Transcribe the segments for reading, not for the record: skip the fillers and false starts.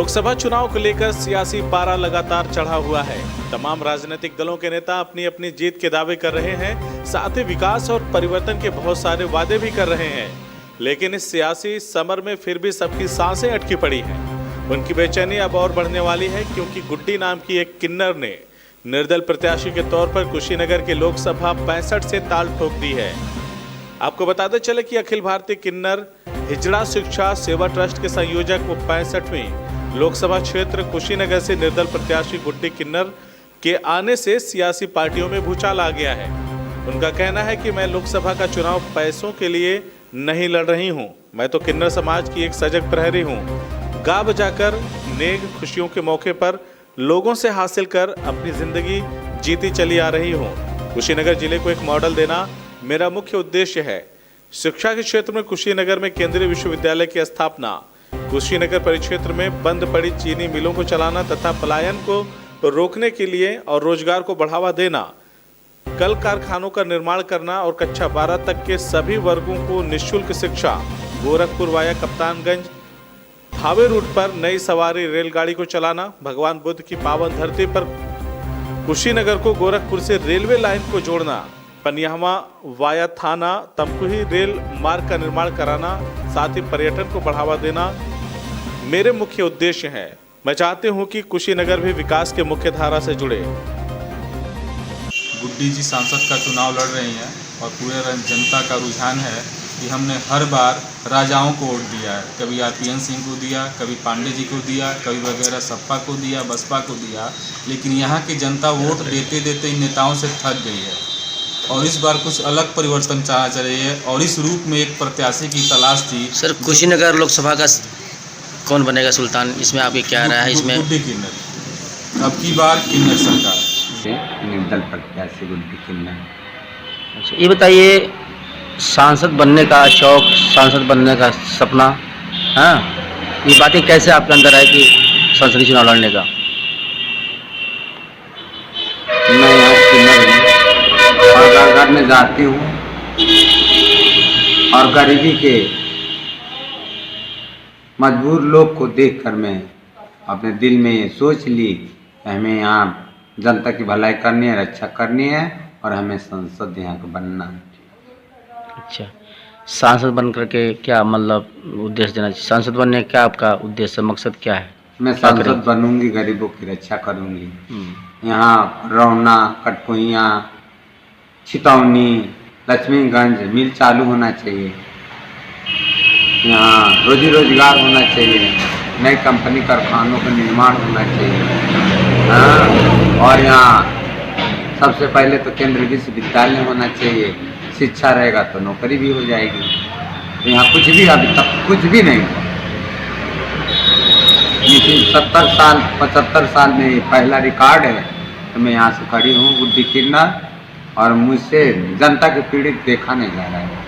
लोकसभा चुनाव को लेकर सियासी पारा लगातार चढ़ा हुआ है। तमाम राजनीतिक दलों के नेता अपनी अपनी जीत के दावे कर रहे हैं, साथ ही विकास और परिवर्तन के बहुत सारे वादे भी कर रहे हैं। लेकिन इस सियासी समर में फिर भी सबकी सांसें अटकी पड़ी हैं। उनकी बेचैनी अब और बढ़ने वाली है, क्योंकि गुड्डी नाम की एक किन्नर ने निर्दल प्रत्याशी के तौर पर कुशीनगर के लोकसभा 65 से ताल ठोक दी है। आपको बताते चले कि अखिल भारतीय किन्नर हिजड़ा शिक्षा सेवा ट्रस्ट के संयोजक व 65वीं लोकसभा क्षेत्र कुशीनगर से निर्दल प्रत्याशी गुड्डी किन्नर के आने से सियासी पार्टियों में भूचाल आ गया है। उनका कहना है कि मैं लोकसभा का चुनाव पैसों के लिए नहीं लड़ रही हूं, मैं तो किन्नर समाज की एक सजग प्रहरी हूं। गा बजाकर नेक खुशियों के मौके पर लोगों से हासिल कर अपनी जिंदगी जीती चली आ रही हूं। कुशीनगर जिले को एक मॉडल देना मेरा मुख्य उद्देश्य है। शिक्षा के क्षेत्र में कुशीनगर में केंद्रीय विश्वविद्यालय की स्थापना, कुशीनगर परिक्षेत्र में बंद पड़ी चीनी मिलों को चलाना तथा पलायन को रोकने के लिए और रोजगार को बढ़ावा देना, कल कारखानों का निर्माण करना और कक्षा 12 तक के सभी वर्गों को निःशुल्क शिक्षा, गोरखपुर वाया कप्तानगंज हावे रूट पर नई सवारी रेलगाड़ी को चलाना, भगवान बुद्ध की पावन धरती पर कुशीनगर को गोरखपुर से रेलवे लाइन को जोड़ना, पनियाहवा वाया थाना तमकुही रेल मार्ग का निर्माण कराना, साथ ही पर्यटन को बढ़ावा देना मेरे मुख्य उद्देश्य हैं। मैं चाहती हूं कि कुशीनगर भी विकास के मुख्य धारा से जुड़े। गुड्डी जी सांसद का चुनाव लड़ रही हैं और पूरे जनता का रुझान है कि हमने हर बार राजाओं को वोट दिया है। कभी आरपीएन सिंह को दिया, कभी पांडे जी को दिया, कभी वगैरह सपा को दिया, बसपा को दिया, लेकिन यहाँ की जनता वोट देते देते इन नेताओं से थक गई है और इस बार कुछ अलग परिवर्तन चाह रही है और इस रूप में एक प्रत्याशी की तलाश थी। सर, कुशीनगर लोकसभा का कौन बनेगा सुल्तान, इसमें आपकी क्या राय है? इसमें गुड्डी किन्नर, अब की बार किन्नर सरकार, निर्दल प्रत्याशी गुड्डी किन्नर। अच्छा, ये बताइए, सांसद बनने का शौक, सांसद बनने का सपना, हाँ, ये बातें कैसे आपके अंदर है कि संसदीय चुनाव लड़ने का? मैं यहाँ किन्नर हूँ और घर घर में जाती हूँ और गरीबी के मजबूर लोग को देखकर मैं अपने दिल में ये सोच ली कि हमें यहाँ जनता की भलाई करनी है, रक्षा करनी है और हमें सांसद यहाँ का बनना है। अच्छा, सांसद बन करके क्या मतलब उद्देश्य देना चाहिए? सांसद बनने का आपका उद्देश्य, मकसद क्या है? मैं सांसद बनूंगी, गरीबों की रक्षा करूंगी। यहाँ रौना, कटपुइया, छितौनी, लक्ष्मीगंज मिल चालू होना चाहिए। यहाँ रोजी रोजगार होना चाहिए, नई कंपनी कारखानों का निर्माण होना चाहिए। हाँ, और यहाँ सबसे पहले तो केंद्रीय विश्वविद्यालय होना चाहिए। शिक्षा रहेगा तो नौकरी भी हो जाएगी। तो यहाँ कुछ भी अभी तक कुछ भी नहीं हुआ। लेकिन 70 साल 75 साल में पहला रिकॉर्ड है। तो मैं यहाँ से खड़ी हूँ गुड्डी किन्नर और मुझसे जनता के पीड़ित देखा नहीं जा रहा है।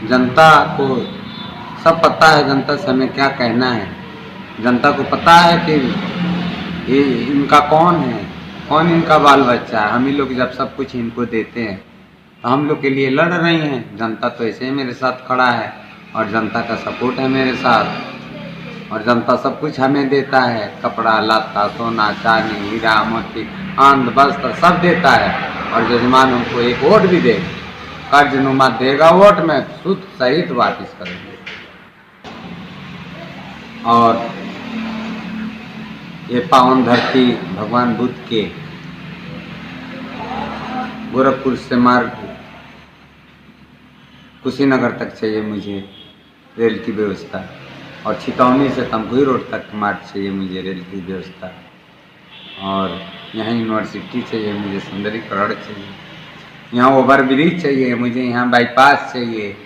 जनता को सब पता है, जनता से हमें क्या कहना है। जनता को पता है कि ये इनका कौन है, कौन इनका बाल बच्चा है। हम ही लोग जब सब कुछ इनको देते हैं तो हम लोग के लिए लड़ रही हैं। जनता तो ऐसे ही मेरे साथ खड़ा है और जनता का सपोर्ट है मेरे साथ और जनता सब कुछ हमें देता है, कपड़ा लत्ता, सोना चांदी, हीरा मोती, अन्न वस्त्र सब देता है। और जजमान हमको एक वोट भी दे, कर्जनुमा देगा वोट, में शुद्ध सहित वापिस करेंगे। और ये पावन धरती भगवान बुद्ध के गोरखपुर से मार्ग कुशीनगर तक चाहिए मुझे रेल की व्यवस्था और छितौनी से तमकुही रोड तक मार्ग चाहिए मुझे रेल की व्यवस्था और यहाँ यूनिवर्सिटी चाहिए मुझे, सुंदरीकरण चाहिए, यहाँ ओवर ब्रिज चाहिए मुझे, यहाँ बाईपास चाहिए।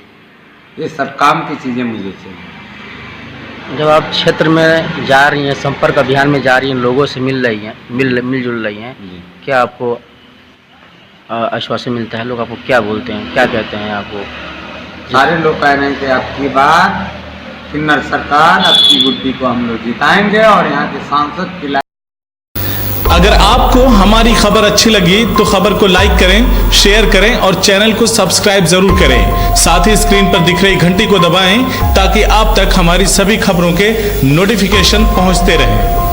ये सब काम की चीज़ें मुझे चाहिए। जब आप क्षेत्र में जा रही हैं, संपर्क अभियान में जा रही हैं, लोगों से मिल रही हैं, मिलजुल रही हैं, क्या आपको आश्वासन मिलता है? लोग आपको क्या बोलते हैं, क्या कहते हैं आपको? सारे लोग कह रहे हैं कि आपकी बार किन्नर सरकार, आपकी गुड्डी को हम लोग जिताएंगे और यहाँ के सांसद की अगर आपको हमारी खबर अच्छी लगी तो खबर को लाइक करें, शेयर करें और चैनल को सब्सक्राइब जरूर करें। साथ ही स्क्रीन पर दिख रही घंटी को दबाएं ताकि आप तक हमारी सभी खबरों के नोटिफिकेशन पहुंचते रहें।